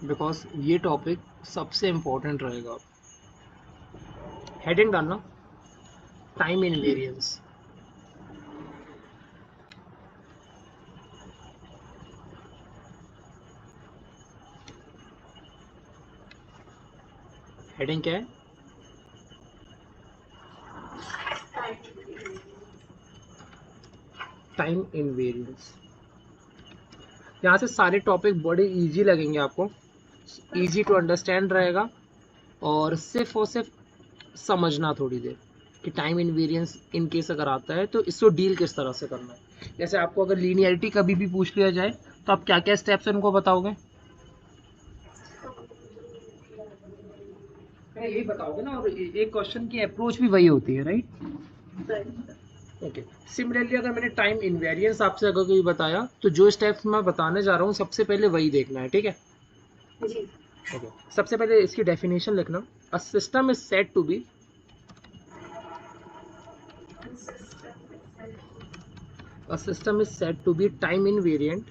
Because ये topic सबसे important रहेगा। हेडिंग डालना टाइम इनवेरियंस। हेडिंग क्या है? Time invariance. यहाँ से सारे टॉपिक बड़े इजी लगेंगे आपको, इजी टू अंडरस्टैंड रहेगा, और सिर्फ समझना थोड़ी देर कि टाइम इनवेरियंस इन केस अगर आता है तो इसको डील किस तरह से करना है। जैसे आपको अगर लीनियरिटी कभी भी पूछ लिया जाए तो आप क्या क्या स्टेप्स उनको बताओगे? यही बताओगे ना, और एक क्वेश्चन की अप्रोच भी वही होती है, राइट? ओके। सिमिलरली अगर मैंने टाइम इनवेरियंस आपसे अगर कोई बताया तो जो स्टेप्स मैं बताने जा रहा हूँ सबसे पहले वही देखना है, ठीक है? ओके। सबसे पहले इसकी डेफिनेशन लिखना। A system is said to be A system is said to be time invariant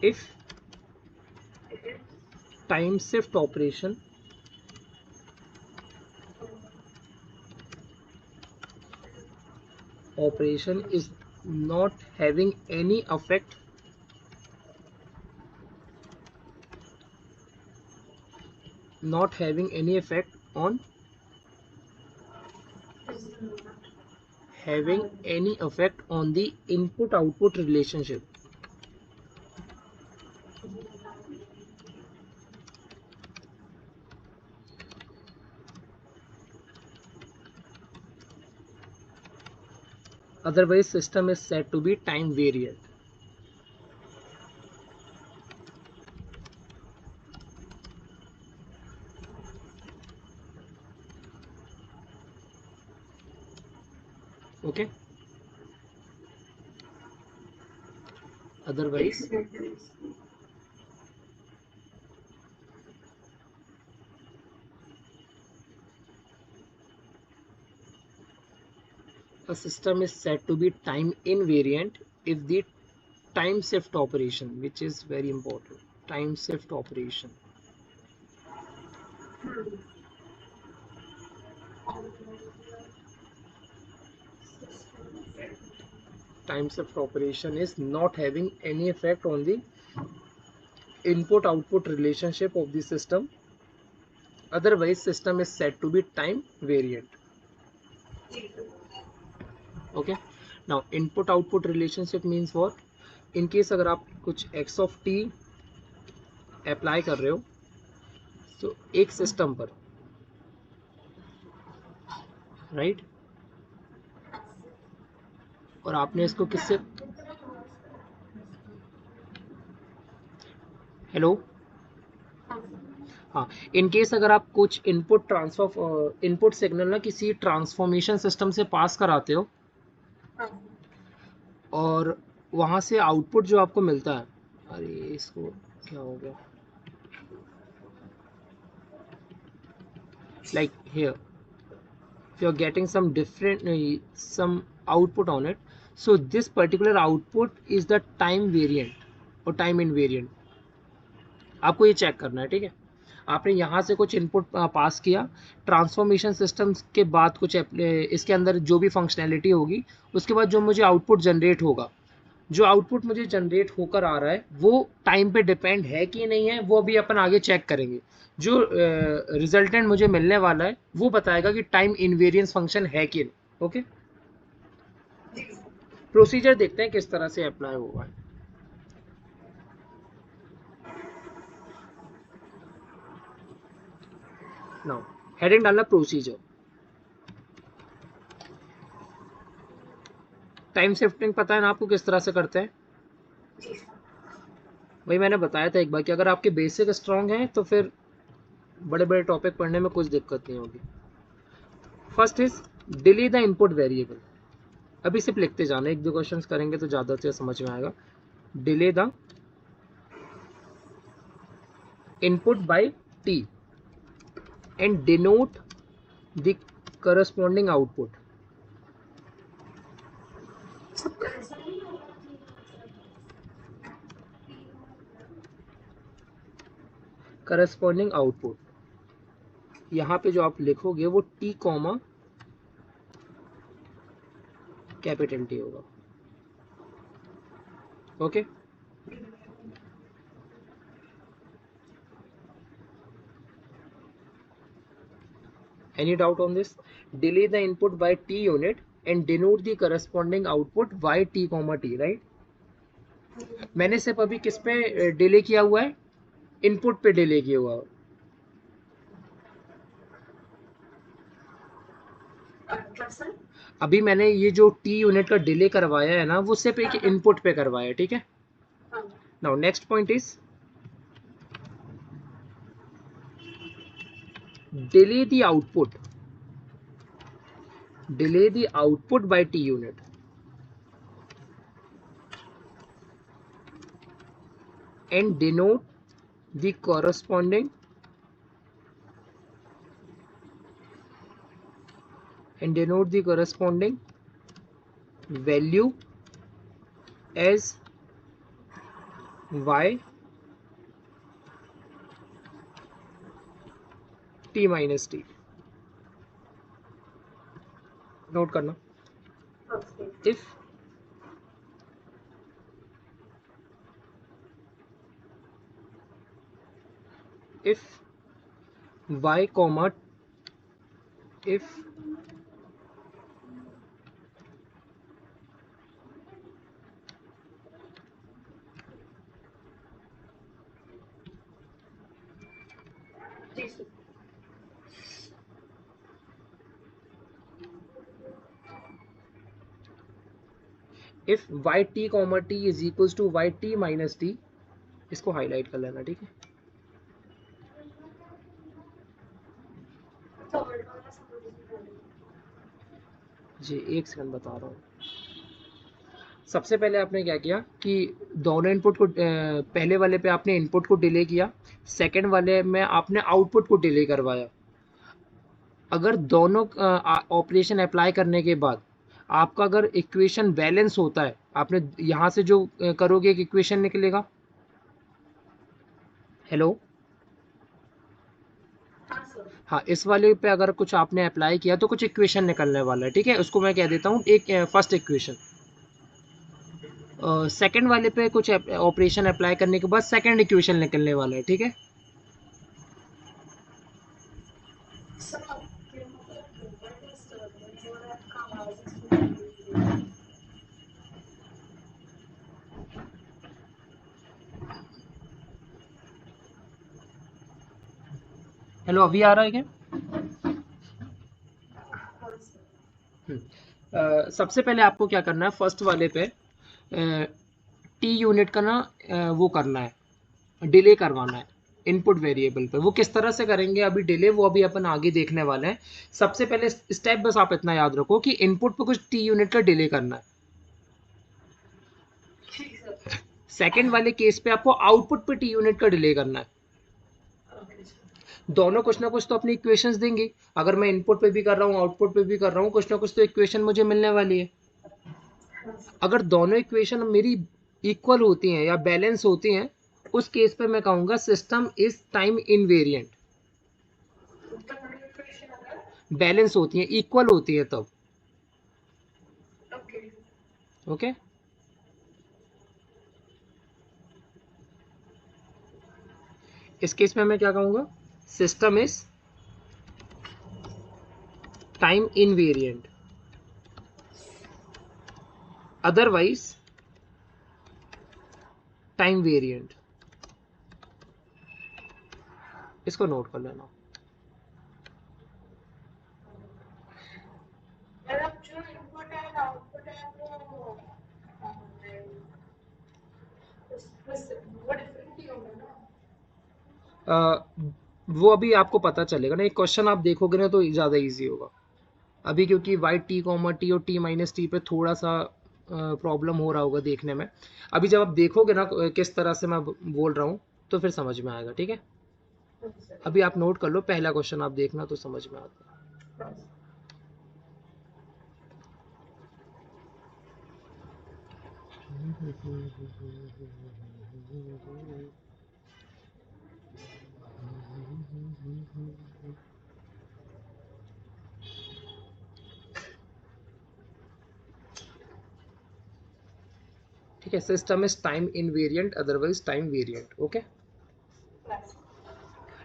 if time shift operation is not having any effect on the input output relationship. Otherwise system is said to be time variant. Okay, otherwise a system is said to be time invariant if the time shift operation, which is very important, time shift operation is not having any effect on the input output relationship of the system. Otherwise system is said to be time variant. Okay, now input output relationship means what? In case अगर आप कुछ x of t apply कर रहे हो तो एक system पर, right, और आपने इसको किससे, हेलो, हाँ, इन केस अगर आप कुछ इनपुट सिग्नल ना किसी ट्रांसफॉर्मेशन सिस्टम से पास कराते हो और वहां से आउटपुट जो आपको मिलता है, अरे इसको क्या हो गया, like here if you are getting some different some output on it, so this particular output is the time variant or time invariant. आपको ये चेक करना है, ठीक है? आपने यहाँ से कुछ इनपुट पास किया ट्रांसफॉर्मेशन सिस्टम्स के बाद, कुछ इसके अंदर जो भी फंक्शनैलिटी होगी, उसके बाद जो मुझे आउटपुट जनरेट होगा, जो आउटपुट मुझे जनरेट होकर आ रहा है वो टाइम पे डिपेंड है कि नहीं है, वो भी अपन आगे चेक करेंगे। जो रिजल्टेंट मुझे मिलने वाला है वो बताएगा कि टाइम इनवेरियंस फंक्शन है कि नहीं। ओके, प्रोसीजर देखते हैं किस तरह से अप्लाई होगा। नाउ हेडिंग डालना प्रोसीजर। टाइम शिफ्टिंग पता है ना आपको किस तरह से करते हैं? वही मैंने बताया था एक बार कि अगर आपके बेसिक स्ट्रांग हैं तो फिर बड़े बड़े टॉपिक पढ़ने में कुछ दिक्कत नहीं होगी। First is delay the input variable. अभी सिर्फ लिखते जाना, एक दो क्वेश्चंस करेंगे तो ज़्यादा से समझ में आएगा। Delay the input by T. and denote the corresponding output. Corresponding output, यहाँ पे जो आप लिखोगे वो T कॉमा कैपिटल T होगा. Okay Any doubt on this? Delay the input by T unit and denote the corresponding output by T comma T, right? मैंने सिर्फ अभी किस पे डिले किया हुआ है? इनपुट पे डिले किया हुआ है. अभी मैंने ये जो T यूनिट का डिले करवाया है ना, वो सिर्फ एक इनपुट पे करवाया है, ठीक है? Now next point is delay the output by T unit and denote the corresponding value as y T minus T. Note करना. if y comma if if yt comma t is equals to yt minus t, इसको highlight कर लेना, ठीक है? जी एक second बता रहा हूँ. सबसे पहले आपने क्या किया कि दोनों इनपुट को पहले वाले पे आपने इनपुट को डिले किया, सेकंड वाले में आपने आउटपुट को डिले करवाया. अगर दोनों ऑपरेशन अप्लाई करने के बाद आपका अगर इक्वेशन बैलेंस होता है, आपने यहाँ से जो करोगे एक इक्वेशन निकलेगा. हेलो, हाँ, इस वाले पे अगर कुछ आपने अप्लाई किया तो कुछ इक्वेशन निकलने वाला है, ठीक है? उसको मैं कह देता हूँ एक फर्स्ट इक्वेशन. सेकंड वाले पे कुछ ऑपरेशन अप्लाई करने के बाद सेकंड इक्वेशन निकलने वाला है, ठीक है? हेलो, अभी आ रहा है क्या? सबसे पहले आपको क्या करना है, फर्स्ट वाले पे टी यूनिट का ना वो करना है, डिले करवाना है इनपुट वेरिएबल पे. वो किस तरह से करेंगे अभी डिले, वो अभी अपन आगे देखने वाले हैं. सबसे पहले स्टेप बस आप इतना याद रखो कि इनपुट पे कुछ टी यूनिट का डिले करना है. सेकंड वाले केस पे आपको आउटपुट पे टी यूनिट का डिले करना है. दोनों कुछ ना कुछ तो अपनी इक्वेशंस देंगे. अगर मैं इनपुट पे भी कर रहा हूँ आउटपुट पे भी कर रहा हूँ, कुछ ना कुछ तो इक्वेशन मुझे मिलने वाली है. अगर दोनों इक्वेशन मेरी इक्वल होती हैं या बैलेंस होती हैं, उस केस पे मैं कहूँगा system is time invariant. Balance होती हैं, इक्वल होती है तब. ओके इस केस में मैं क्या कहूँगा, system is time invariant, otherwise time variant. इसको नोट कर लेना. वो अभी आपको पता चलेगा ना, एक क्वेश्चन आप देखोगे ना तो ज़्यादा इजी होगा. अभी क्योंकि वाई टी कॉमा टी और टी माइनस टी पे थोड़ा सा प्रॉब्लम हो रहा होगा देखने में. अभी जब आप देखोगे ना किस तरह से मैं बोल रहा हूँ तो फिर समझ में आएगा, ठीक है? अभी आप नोट कर लो, पहला क्वेश्चन आप देखना तो समझ में आता है। ठीक है, system is time invariant otherwise time variant. Okay,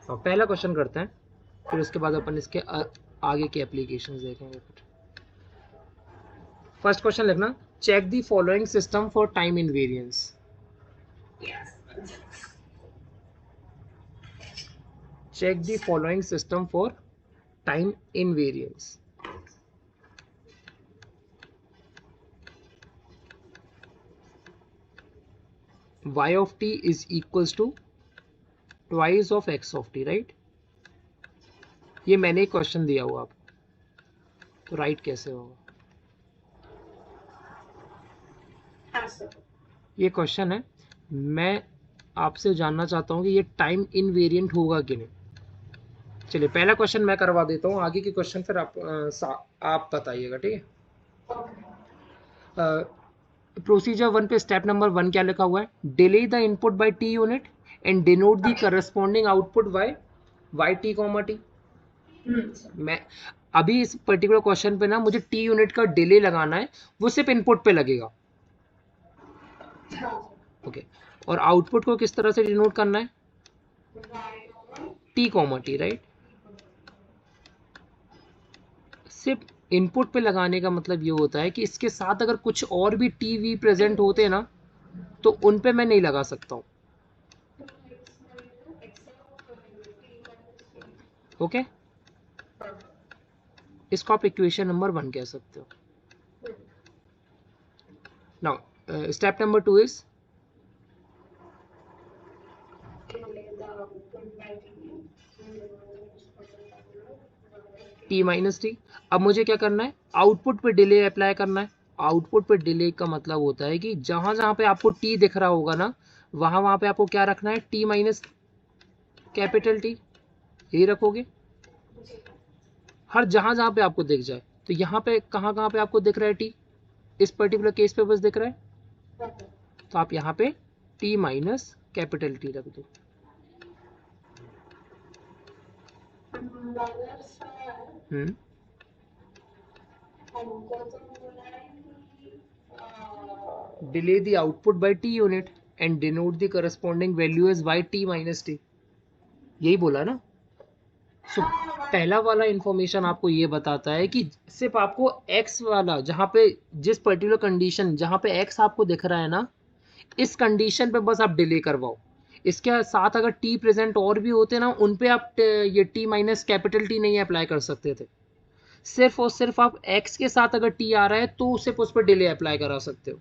और पहला क्वेश्चन करते हैं, फिर उसके बाद अपन इसके आगे की एप्लीकेशंस देखेंगे। फर्स्ट क्वेश्चन लिखना, check the following system for time invariance. Check the following system for time invariance. Y of t is equals to twice of x of t, right? ये मैंने एक क्वेश्चन दिया हुआ आपको, तो राइट कैसे होगा? ये क्वेश्चन है, मैं आपसे जानना चाहता हूँ कि ये टाइम इनवेरिएंट होगा कि नहीं। चलिए पहला क्वेश्चन मैं करवा देता हूँ, आगे के क्वेश्चन फिर आप बताइएगा, ठीक है। प्रोसीजर 1 पे स्टेप नंबर 1 क्या लिखा हुआ है? Delay the input by T unit and denote the corresponding output by Y T comma T. मैं अभी इस पर्टिकुलर क्वेश्चन पे ना मुझे टी यूनिट का डिले लगाना है, वो सिर्फ इनपुट पे लगेगा। ओके, और आउटपुट को किस तरह से डिनोट करना है? T comma T, right. सिर्फ इनपुट पे लगाने का मतलब ये होता है कि इसके साथ अगर कुछ और भी टी वी प्रेजेंट होते हैं ना, तो उन पे मैं नहीं लगा सकता हूँ। ओके, इसको आप इक्वेशन नंबर 1 कह सकते हो। Now step number 2 is T minus T. अब मुझे क्या करना है? आउटपुट पे डिले अप्लाई करना है। आउटपुट पे डिले का मतलब होता है कि जहां जहां पे आपको टी दिख रहा होगा ना, वहां वहां पे आपको क्या रखना है? टी माइनस कैपिटल टी, यही रखोगे हर जहां जहां पे आपको दिख जाए। तो यहाँ पे कहाँ कहाँ पे आपको दिख रहा है टी? इस पर्टिकुलर केस पे बस दिख रहा है, तो आप यहाँ पे टी माइनस कैपिटल टी रख दो। Delay the output by t unit and denote the corresponding value as y t minus t, यही बोला ना। पहला वाला इंफॉर्मेशन आपको ये बताता है कि सिर्फ आपको x वाला, जहाँ पे जिस पर्टिकुलर कंडीशन जहाँ पे x आपको दिख रहा है ना, इस कंडीशन पे बस आप डिले करवाओ। इसके साथ अगर t प्रेजेंट और भी होते ना, उन पे आप ये t माइनस कैपिटल टी नहीं अप्लाई कर सकते थे। सिर्फ और सिर्फ आप x के साथ अगर t आ रहा है तो सिर्फ उस पर डिले अप्लाई करा सकते हो।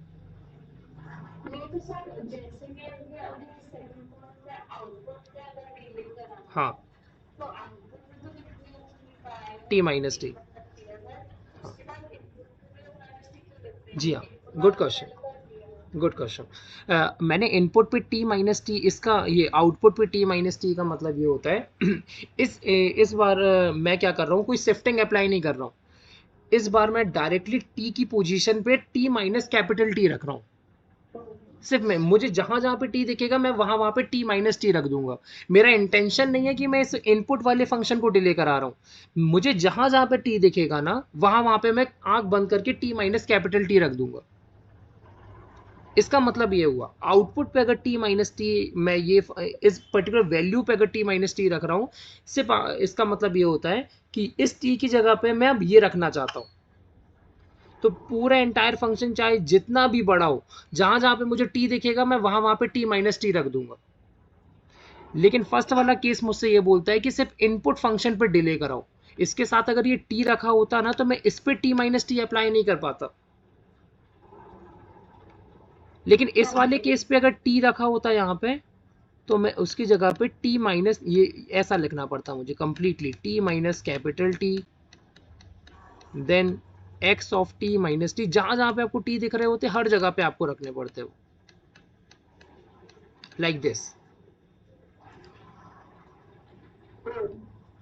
हाँ, टी माइनस टी, जी हाँ, गुड क्वेश्चन, गुड क्वेश्चन। मैंने इनपुट पे टी माइनस टी, इसका ये आउटपुट पे टी माइनस टी का मतलब ये होता है इस बार मैं क्या कर रहा हूँ, कोई शिफ्टिंग अप्लाई नहीं कर रहा हूँ। इस बार मैं डायरेक्टली टी की पोजीशन पे टी माइनस कैपिटल टी रख रहा हूँ। सिर्फ मैं, मुझे जहां जहां पे टी दिखेगा मैं वहां वहां पे टी माइनस टी रख दूंगा। मेरा इंटेंशन नहीं है कि मैं इस इनपुट वाले फंक्शन को डिले करा रहा हूँ। मुझे जहां जहां पे टी दिखेगा ना, वहां वहां पे मैं आंख बंद करके टी माइनस कैपिटल टी रख दूंगा। इसका मतलब ये हुआ, आउटपुट पे अगर टी माइनस टी, मैं ये इस पर्टिकुलर वैल्यू पे अगर टी माइनस टी रख रहा हूँ, सिर्फ इसका मतलब ये होता है कि इस टी की जगह पे मैं अब ये रखना चाहता हूँ। तो पूरा एंटायर फंक्शन चाहे जितना भी बड़ा हो, जहां जहां पे मुझे टी दिखेगा मैं वहां वहां पे टी माइनस टी रख दूंगा। लेकिन फर्स्ट वाला केस मुझसे ये बोलता है कि सिर्फ इनपुट फंक्शन पर डिले कराओ। इसके साथ अगर ये टी रखा होता ना, तो मैं इस पे टी माइनस टी अप्लाई नहीं कर पाता। लेकिन इस वाले केस पे अगर टी रखा होता यहाँ पे, तो मैं उसकी जगह पे टी माइनस, ये ऐसा लिखना पड़ता मुझे completely, T minus capital T then X of T minus T. जहां जहां पे आपको टी दिख रहे होते हर जगह पे आपको रखने पड़ते हो, लाइक दिस।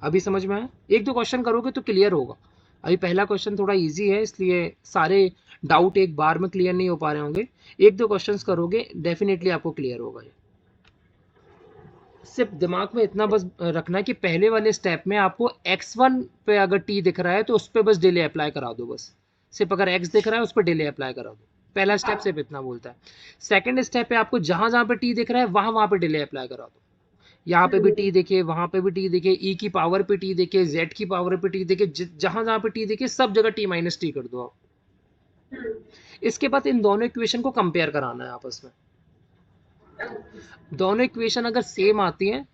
अभी समझ में आया? एक दो क्वेश्चन करोगे तो क्लियर होगा। अभी पहला क्वेश्चन थोड़ा इजी है, इसलिए सारे डाउट एक बार में क्लियर नहीं हो पा रहे होंगे। एक दो क्वेश्चंस करोगे डेफिनेटली आपको क्लियर होगा। ये सिर्फ दिमाग में इतना बस रखना है कि पहले वाले स्टेप में आपको x1 पे अगर t दिख रहा है तो उस पर बस डिले अप्लाई करा दो। बस सिर्फ अगर x दिख रहा है उस पर डिले अप्लाई करा दो। पहला स्टेप सिर्फ इतना बोलता है। सेकंड स्टेप पे आपको जहां जहां पे t दिख रहा है वहां वहां पे डिले अप्लाई करा दो। यहाँ पे भी t दिखे, वहां पे भी t दिखे, e की पावर पे t दिखे, z की पावर पे t दिखे, जहां जहां पे t दिखे सब जगह t माइनस टी कर दो आप। इसके बाद इन दोनों इक्वेशन को कंपेयर कराना है आपस में। दोनों इक्वेशन अगर सेम आती हैं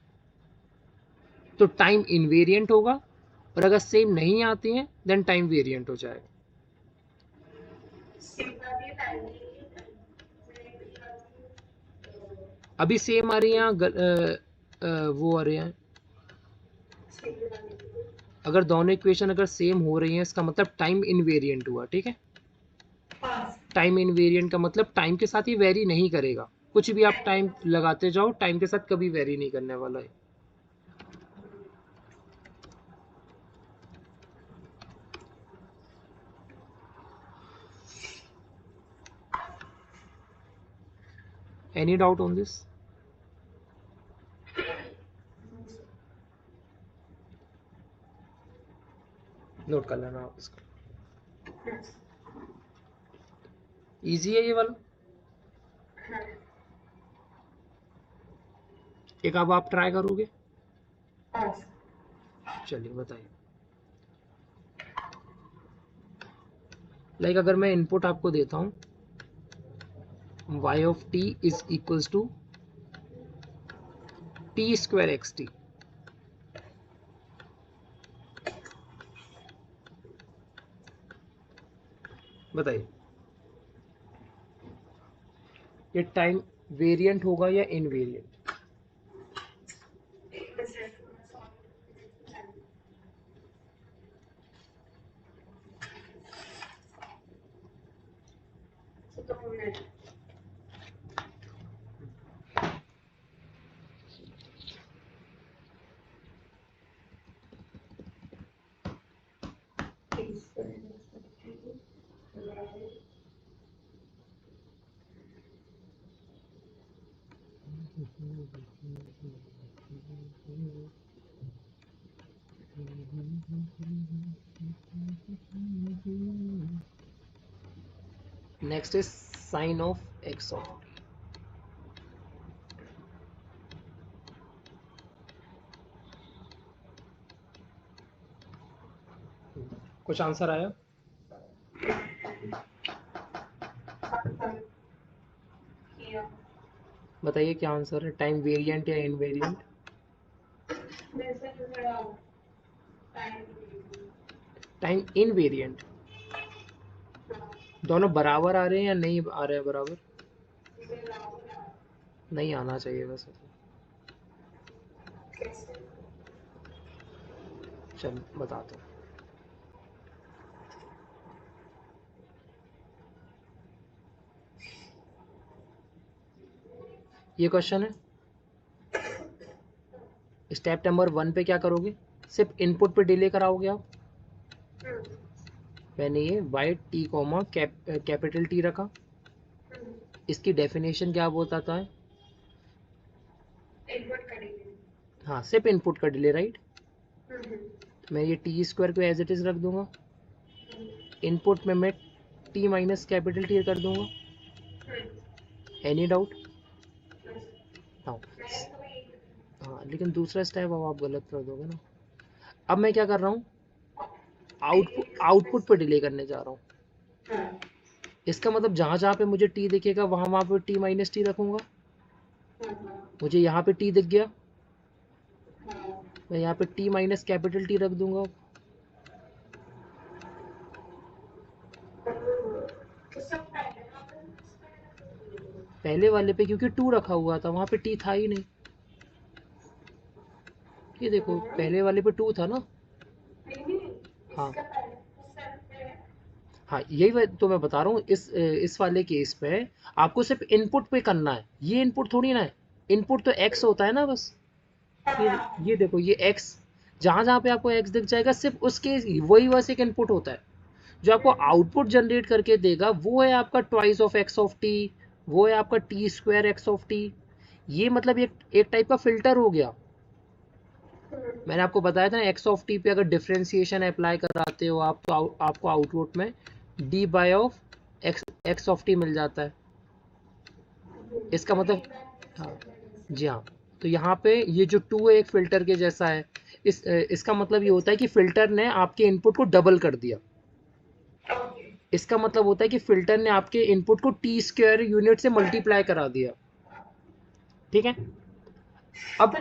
तो टाइम इनवेरिएंट होगा, और अगर सेम नहीं आती हैं देन टाइम वेरिएंट हो जाएगा। अभी सेम आ रही हैं, वो आ रही हैं। अगर दोनों इक्वेशन अगर सेम हो रही हैं इसका मतलब टाइम इनवेरिएंट हुआ। ठीक है, टाइम इनवेरिएंट का मतलब टाइम के साथ ही वेरी नहीं करेगा। कुछ भी आप टाइम लगाते जाओ, टाइम के साथ कभी वेरी नहीं करने वाला है। Any doubt on this? Note कर लेना आप इसको। इजी है ये वाला। एक अब आप ट्राई करोगे? चलिए बताइए। लाइक अगर मैं इनपुट आपको देता हूं y of t is equals to T square X T, बताइए ये टाइम वेरिएंट होगा या invariant? Next is sine of X of T. कुछ आंसर आया? बताइए क्या आंसर है, टाइम वेरिएंट या इनवेरिएंट? Time invariant. दोनों बराबर आ रहे हैं या नहीं आ रहे हैं बराबर? नहीं आना चाहिए वैसे तो। चल बताता हूँ। ये क्वेश्चन है, स्टेप नंबर 1 पे क्या करोगे? सिर्फ इनपुट पे डिले कराओगे आप। मैंने ये Y T comma capital T रखा। इसकी डेफिनेशन क्या बताता है? हाँ, सिर्फ इनपुट का डिले, राइट। मैं ये टी स्क्वायर को एज इट इज रख दूंगा। इनपुट में मैं टी माइनस कैपिटल टी कर दूंगा। Any doubt? हाँ हाँ, लेकिन दूसरा स्टेप अब आप गलत कर दोगे ना। अब मैं क्या कर रहा हूँ, आउटपुट पे डिले करने जा रहा हूँ। इसका मतलब जहां जहां पे मुझे टी दिखेगा वहां वहां पे टी माइनस टी रखूंगा। मुझे यहाँ पे टी दिख गया, मैं यहाँ पे टी माइनस कैपिटल टी रख दूंगा। पहले वाले पे क्योंकि 2 रखा हुआ था, वहां पे टी था ही नहीं। ये देखो पहले वाले पे 2 था ना। हाँ हाँ, यही तो मैं बता रहा हूँ। इस वाले केस पे आपको सिर्फ इनपुट पे करना है। ये इनपुट थोड़ी ना है, इनपुट तो एक्स होता है ना बस। ये देखो ये एक्स, जहां जहां पे आपको x दिख जाएगा सिर्फ उसके वही बस एक इनपुट होता है। जो आपको आउटपुट जनरेट करके देगा वो है आपका twice of X of T, वो है आपका T square x of T. ये मतलब एक टाइप का फिल्टर हो गया। मैंने आपको बताया था ना एक्स ऑफ टी पे अगर डिफरेंशिएशन अप्लाई कराते हो आप तो आपको आउटपुट में D by of X of T मिल जाता है। इसका मतलब हाँ जी हाँ। तो यहाँ पे ये जो टू है एक फिल्टर के जैसा है। इसका मतलब ये होता है कि फिल्टर ने आपके इनपुट को डबल कर दिया। इसका मतलब होता है कि फिल्टर ने आपके इनपुट को टी स्क्वायर यूनिट से मल्टीप्लाई करा दिया। ठीक है। अब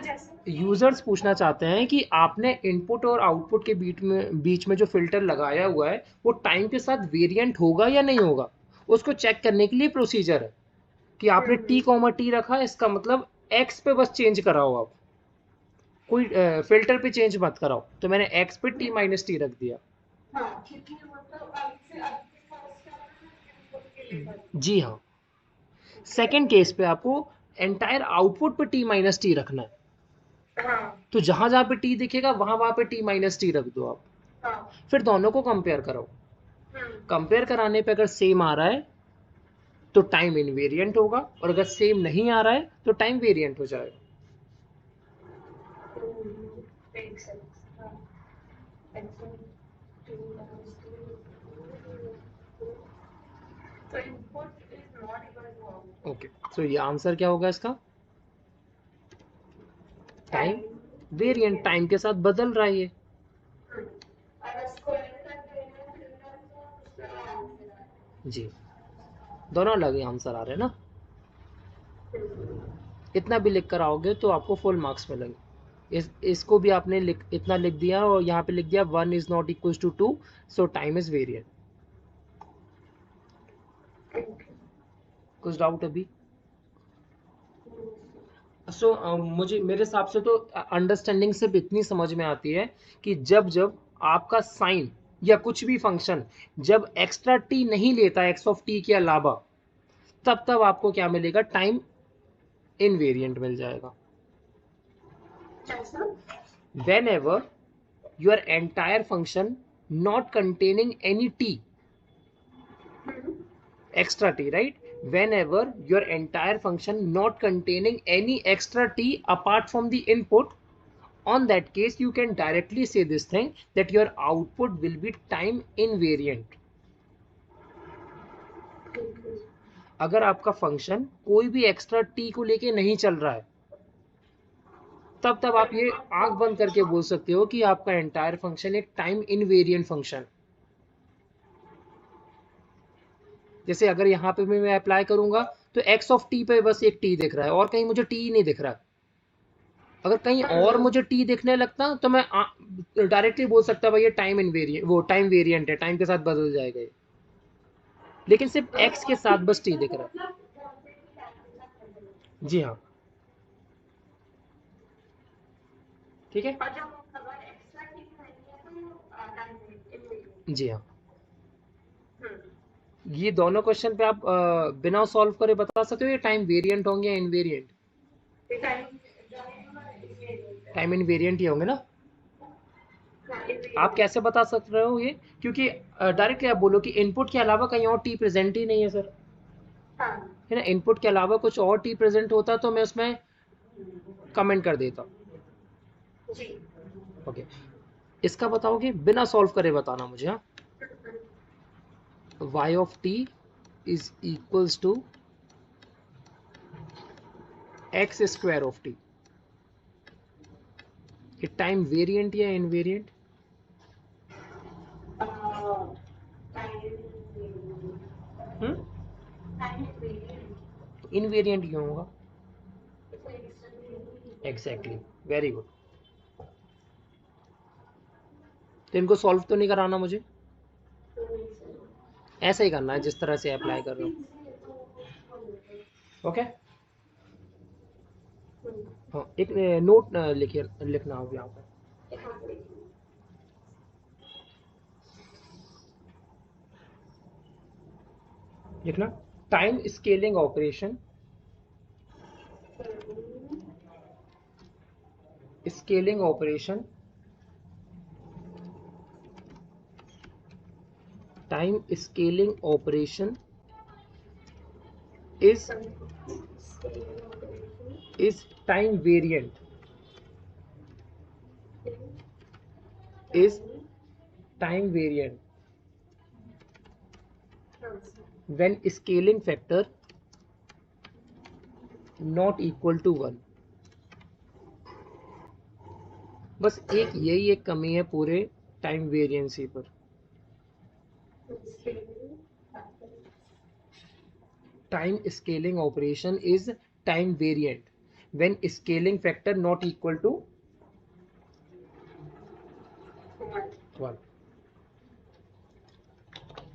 यूजर्स पूछना चाहते हैं कि आपने इनपुट और आउटपुट के बीच में जो फिल्टर लगाया हुआ है वो टाइम के साथ वेरिएंट होगा या नहीं होगा। उसको चेक करने के लिए प्रोसीजर है कि आपने टी कॉमा टी रखा, इसका मतलब एक्स पे बस चेंज कराओ आप, कोई फिल्टर पे चेंज मत कराओ। तो मैंने एक्स पे टी माइनस टी रख दिया। जी हाँ। सेकंड केस पे आपको एंटायर आउटपुट पे टी माइनस टी रखना है। तो जहां जहां पे टी दिखेगा वहां वहां पे टी माइनस टी रख दो आप। फिर दोनों को कंपेयर करो। कंपेयर कराने पे अगर सेम आ रहा है तो टाइम इनवेरिएंट होगा, और अगर सेम नहीं आ रहा है तो टाइम वेरिएंट हो जाएगा। ओके, तो ये आंसर क्या होगा इसका? टाइम वेरिएंट, टाइम के साथ बदल रहा है ये। जी, दोनों अलग ही आंसर आ रहे हैं ना। इतना भी लिख कर आओगे तो आपको फुल मार्क्स मिलेंगे। इसको भी आपने इतना लिख दिया और यहाँ पे लिख दिया 1 is not equal to 2, so time is variant. कुछ डाउट अभी? मुझे मेरे हिसाब से तो अंडरस्टैंडिंग सिर्फ इतनी समझ में आती है कि जब जब आपका साइन या कुछ भी फंक्शन जब एक्स्ट्रा टी नहीं लेता एक्स ऑफ टी के अलावा, तब तब आपको क्या मिलेगा? टाइम इनवेरिएंट मिल जाएगा। Whenever your entire function not containing any t, extra t, right? Whenever your entire function not containing any extra t apart from the input, on that case you can directly say this thing that your output will be time invariant. अगर आपका function कोई भी extra T को लेके नहीं चल रहा है तब आप ये आंख बंद करके बोल सकते हो कि आपका एंटायर फंक्शन एक टाइम इनवेरिएंट फंक्शन। जैसे अगर यहाँ पे मैं अप्लाई करूंगा तो एक्स ऑफ टी पे बस एक टी दिख रहा है और कहीं मुझे टी नहीं दिख रहा। अगर कहीं और मुझे टी दिखने लगता तो मैं डायरेक्टली बोल सकता भाई ये टाइम इनवेरिएंट, वो टाइम वेरिएंट है, टाइम के साथ बदल जाएगा ये। लेकिन सिर्फ एक्स के साथ बस टी दिख रहा है। जी हाँ, ठीक है। जी हाँ, ये दोनों क्वेश्चन पे आप बिना सॉल्व करे बता सकते हो ये टाइम वेरिएंट होंगे या इनवेरिएंट? टाइम इनवेरिएंट ही होंगे ना। आप कैसे बता सकते हो ये? क्योंकि डायरेक्टली आप बोलो कि इनपुट के अलावा कहीं और टी प्रेजेंट ही नहीं है सर, है ना। इनपुट के अलावा कुछ और टी प्रेजेंट होता तो मैं उसमें कमेंट कर देता। ओके, इसका बताओगे बिना सॉल्व करे बताना मुझे। हाँ, y of t is equals to X square of T, ये टाइम वेरिएंट या इनवेरिएंट? इनवेरिएंट क्यों होगा? Exactly, very good. तो इनको सॉल्व तो नहीं कराना मुझे, ऐसा ही करना है जिस तरह से अप्लाई कर रहे हो। ओके, हाँ, एक नोट लिखिए, लिखना हो यहाँ पर। लिखना time scaling operation, scaling operation time scaling operation is time variant is time variant when scaling factor not equal to 1. बस यही एक कमी है पूरे टाइम वेरिएंसी पर. Time scaling operation is time variant when scaling factor not equal to 1.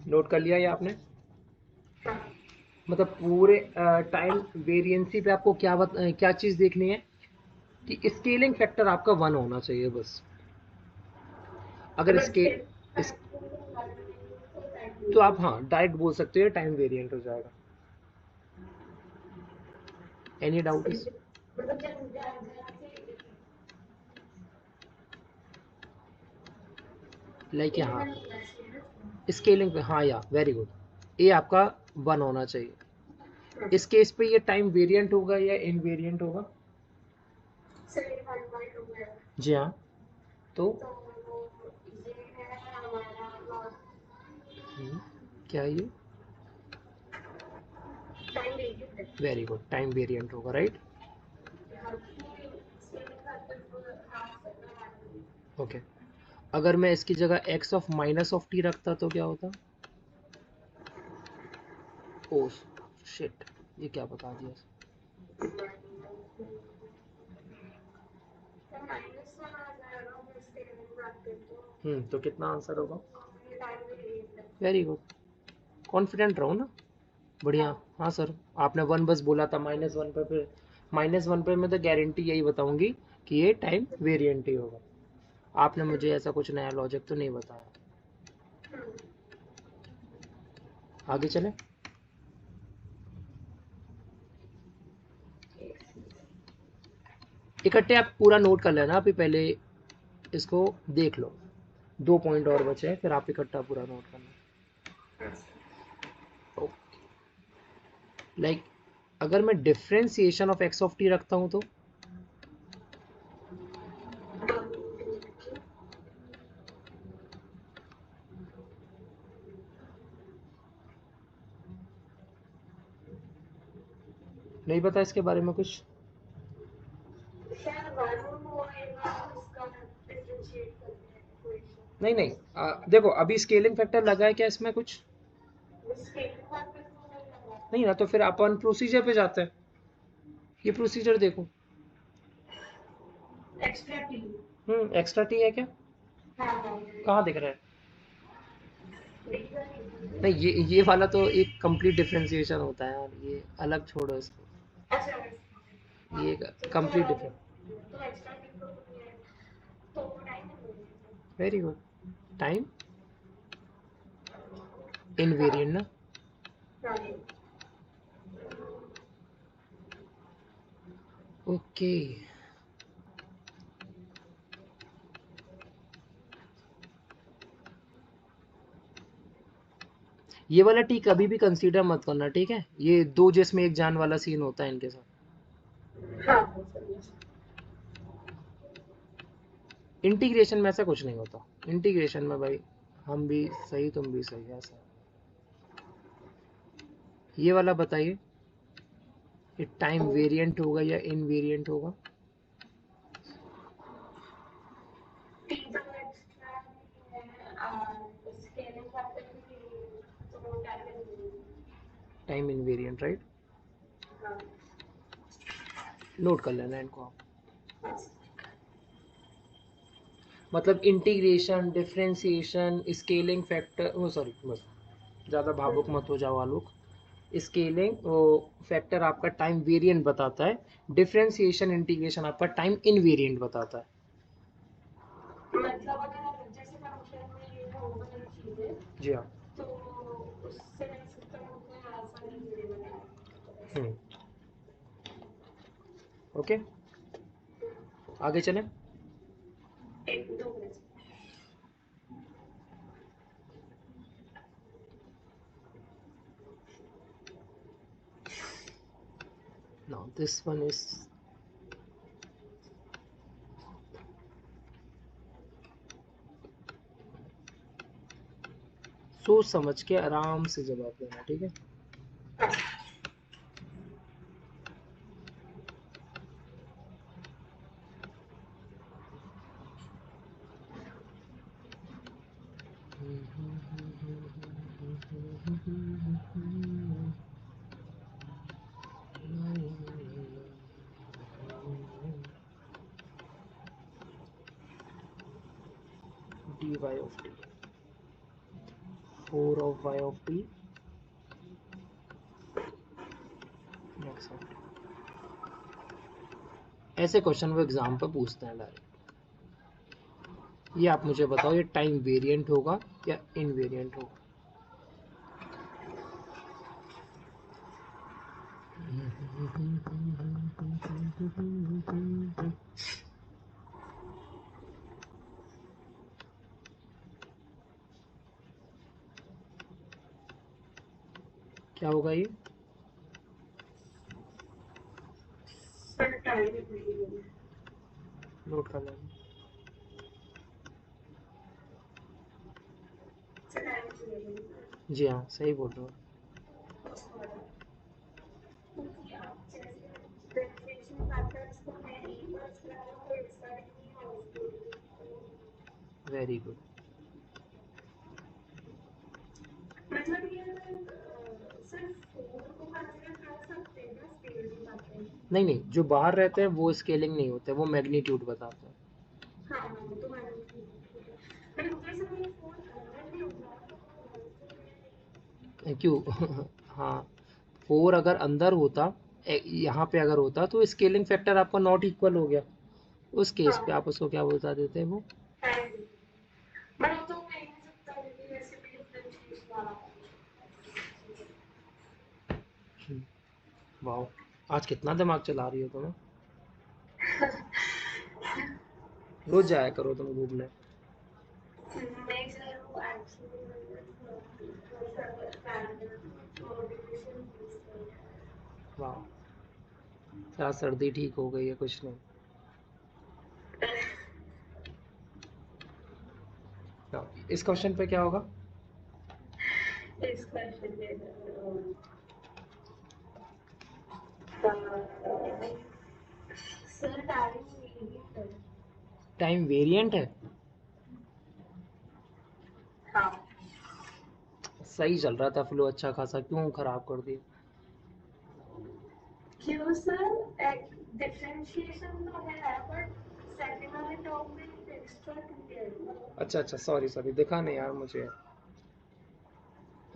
Note कर लिया ये आपने? मतलब पूरे टाइम वेरिएंसी पे आपको क्या चीज देखनी है कि स्केलिंग फैक्टर आपका 1 होना चाहिए बस. अगर तो आप हाँ डायरेक्ट बोल सकते हो टाइम वेरिएंट हो जाएगा. एनी डाउट इस लाइक यहाँ स्केलिंग पे? हाँ या वेरी गुड. ये आपका 1 होना चाहिए. इस केस पे ये टाइम वेरिएंट होगा या इनवेरिएंट होगा? जी हाँ. तो क्या ये? वेरी गुड, टाइम वेरिएंट होगा. राइट. ओके. अगर मैं इसकी जगह x of minus of T रखता तो क्या होता? ओ शिट, ये क्या बता दिया? तो कितना आंसर होगा? Very good. कॉन्फिडेंट रहो ना. बढ़िया. हाँ सर, आपने 1 बस बोला था. -1 पे फिर -1 पे मैं तो गारंटी यही बताऊंगी कि ये टाइम वेरिएंट ही होगा. आपने मुझे ऐसा कुछ नया लॉजिक तो नहीं बताया. आगे चले. इकट्ठे आप पूरा नोट कर लेना. अभी पहले इसको देख लो. 2 पॉइंट और बचे हैं, फिर आप इकट्ठा पूरा नोट करना. लाइक अगर मैं differentiation of x of T रखता हूं तो नहीं पता इसके बारे में कुछ? नहीं, देखो अभी स्केलिंग फैक्टर लगा है क्या इसमें कुछ? नहीं ना. तो फिर अपन प्रोसीजर पे जाते हैं. ये प्रोसीजर देखो. एक्स्ट्रा टी है क्या? कहाँ दिख रहा है? नहीं, ये वाला तो एक कंप्लीट डिफरेंशिएशन होता है यार. ये अलग छोड़ो इसको. ये complete difference. Very good. Time invariant ना. ओके. ये वाला टी कभी भी कंसीडर मत करना, ठीक है? ये 2 जिसमें 1 जान वाला सीन होता है इनके साथ. इंटीग्रेशन में ऐसा कुछ नहीं होता. इंटीग्रेशन में भाई हम भी सही तुम भी सही, ऐसा. ये वाला बताइए, ये टाइम वेरिएंट होगा या इनवेरिएंट होगा? Time invariant. राइट. नोट कर लेना इनको आप. मतलब इंटीग्रेशन, डिफरेंशिएशन, स्केलिंग फैक्टर, ओ सॉरी बस ज़्यादा भावुक मत हो जाओ आलोक. स्केलिंग फैक्टर आपका टाइम वेरिएंट बताता है. डिफरेंशिएशन, इंटीग्रेशन आपका टाइम इनवेरिएंट बताता है. जी हाँ. ओके. आगे चलें. दिस वन इज सोच समझ के आराम से जवाब देना, ठीक है। dy of t 4 of y of t x of t। ऐसे क्वेश्चन वो एग्जाम पे पूछते हैं डायरेक्ट। ये आप मुझे बताओ, ये टाइम वेरिएंट होगा या इनवेरिएंट होगा? क्या होगा ये? नोट कर लेना। जी हाँ, सही बोल रहे हो। Very good. नहीं नहीं, जो बाहर रहते हैं वो स्केलिंग नहीं होते, वो मैग्नीट्यूड बताते हैं। क्यों? हाँ, 4 अगर अंदर होता, यहाँ पे अगर होता तो स्केलिंग फैक्टर आपका नॉट इक्वल हो गया, उस केस पे आप उसको क्या बता देते हैं? वो वाह, आज कितना दिमाग चला रही हो तुम्हें। रोज जाया करो तुम घूमने। वाह, क्या सर्दी ठीक हो गई है? कुछ नहीं। इस क्वेश्चन पे क्या होगा? इस क्वेश्चन में सर टाइम वेरिएंट है। हाँ, सही चल रहा था फ्लो अच्छा खासा, क्यों खराब कर दिया? क्यों सर? डिफरेंशिएशन तो है बट सेकंड वाले टर्म में एक्स्ट्रा क्लियर। अच्छा अच्छा, सॉरी सॉरी, दिखा नहीं यार मुझे।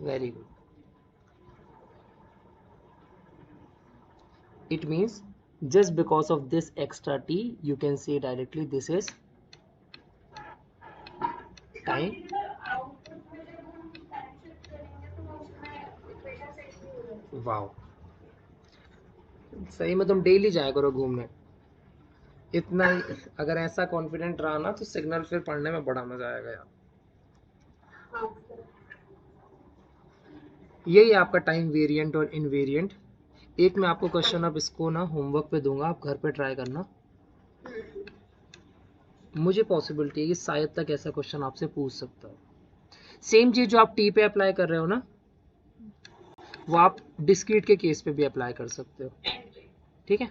Very good. It means just because of this extra t, you can say directly this is time। Wow, सही में तुम डेली जाया करो घूमने। इतना ही अगर ऐसा कॉन्फिडेंट रहा ना तो सिग्नल फिर पढ़ने में बड़ा मजा आएगा यार। यही आपका टाइम वेरिएंट और इनवेरिएंट। एक मैं आपको क्वेश्चन अब इसको ना होमवर्क पे दूंगा, आप घर पे ट्राई करना। मुझे पॉसिबिलिटी है कि शायद तक ऐसा क्वेश्चन आपसे पूछ सकता है। सेम चीज जो आप टी पे अप्लाई कर रहे हो ना, वो आप डिस्क्रीट के केस पे भी अप्लाई कर सकते हो, ठीक है।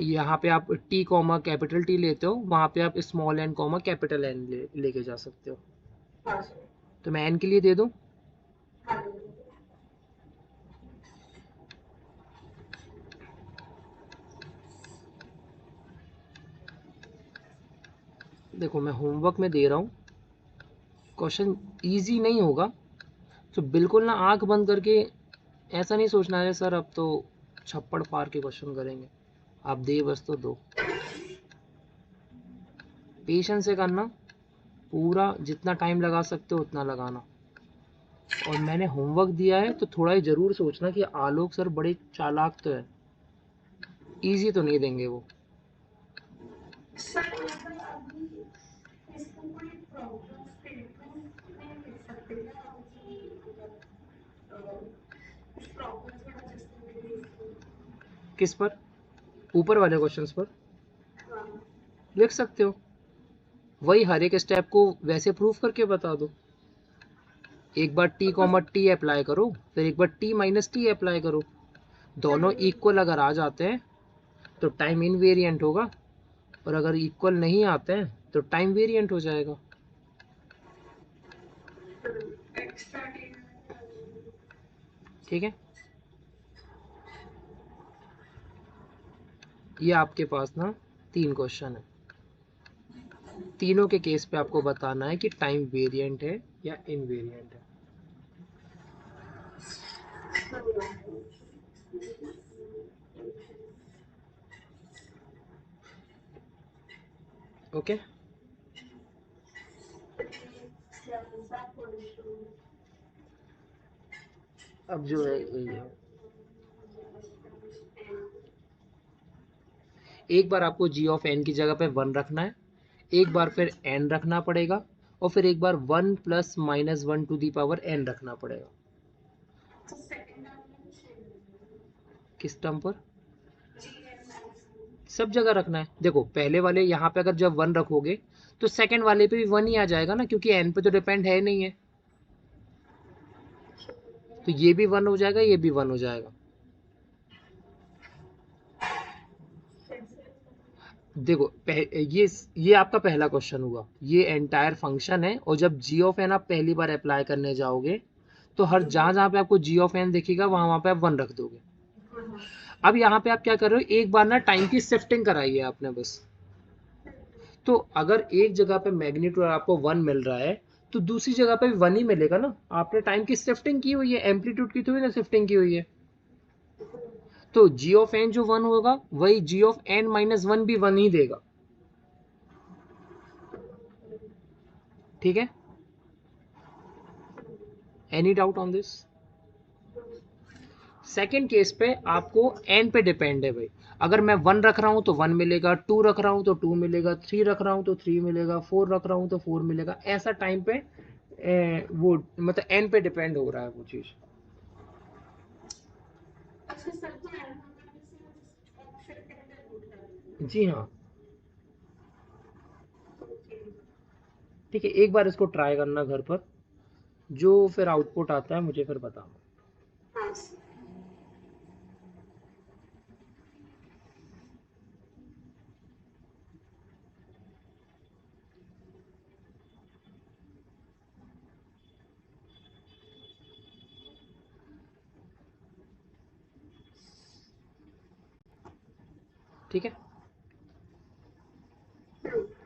यहाँ पे आप टी कॉमा कैपिटल टी लेते हो, वहाँ पे आप small N comma capital N लेके जा सकते हो। तो मैं एन के लिए दे दूँ? देखो मैं होमवर्क में दे रहा हूँ, क्वेश्चन इजी नहीं होगा, तो बिल्कुल ना आंख बंद करके ऐसा नहीं सोचना है सर अब तो छप्पड़ फाड़ के क्वेश्चन करेंगे। आप दे बस तो दो, पेशेंस से करना, पूरा जितना टाइम लगा सकते हो उतना लगाना। और मैंने होमवर्क दिया है तो थोड़ा ही जरूर सोचना कि आलोक सर बड़े चालाक तो है, इजी तो नहीं देंगे वो। किस पर? ऊपर वाले क्वेश्चंस पर हाँ। लिख सकते हो। वही हर एक स्टेप को वैसे प्रूव करके बता दो। एक बार टी कॉमा टी अप्लाई करो, फिर एक बार टी माइनस टी अप्लाई करो, दोनों इक्वल अगर आ जाते हैं तो टाइम इनवेरिएंट होगा, और अगर इक्वल नहीं आते हैं तो टाइम वेरिएंट हो जाएगा। Extra T. ठीक है, ये आपके पास ना 3 क्वेश्चन है। तीनों के केस पे आपको बताना है कि टाइम वेरिएंट है या इनवेरिएंट है। ओके, अब जो है यही है। एक बार आपको जी ऑफ एन की जगह पे 1 रखना है, एक बार फिर एन रखना पड़ेगा, और फिर एक बार 1 plus minus 1 to the power N रखना पड़ेगा। किस टर्म पर? सब जगह रखना है। देखो पहले वाले यहाँ पे अगर जब 1 रखोगे तो सेकंड वाले पे भी 1 ही आ जाएगा ना, क्योंकि एन पे तो डिपेंड है नहीं है। तो ये भी 1 हो जाएगा, ये भी 1 हो जाएगा। देखो ये आपका पहला क्वेश्चन हुआ, ये एंटायर फंक्शन है, और जब जी ऑफ एन आप पहली बार अप्लाई करने जाओगे तो हर जहां जहां पे आपको जी ऑफ एन दिखेगा वहां वहां पे आप 1 रख दोगे। अब यहाँ पे आप क्या कर रहे हो, एक बार ना टाइम की शिफ्टिंग कराई है आपने बस। तो अगर एक जगह पे मैग्नीट्यूड आपको 1 मिल रहा है तो दूसरी जगह पे भी 1 ही मिलेगा ना। आपने टाइम की शिफ्टिंग की हुई है, एम्पलीट्यूड की थोड़ी ना शिफ्टिंग की हुई है। तो जी ऑफ एन जो 1 होगा वही जी ऑफ एन माइनस 1 भी 1 ही देगा। ठीक है, any doubt on this? Second case पे आपको एन पे डिपेंड है भाई। अगर मैं 1 रख रहा हूं तो 1 मिलेगा, 2 रख रहा हूं तो 2 मिलेगा, 3 रख रहा हूं तो 3 मिलेगा, 4 रख रहा हूं तो 4 मिलेगा। ऐसा टाइम पे वो मतलब एन पे डिपेंड हो रहा है वो चीज। अच्छा सर, तो ऑप्शन के अंदर नोट कर जी हाँ, लीजिए। ठीक है, एक बार इसको ट्राई करना घर पर, जो फिर आउटपुट आता है मुझे फिर बताना। हाँ। ठीक है।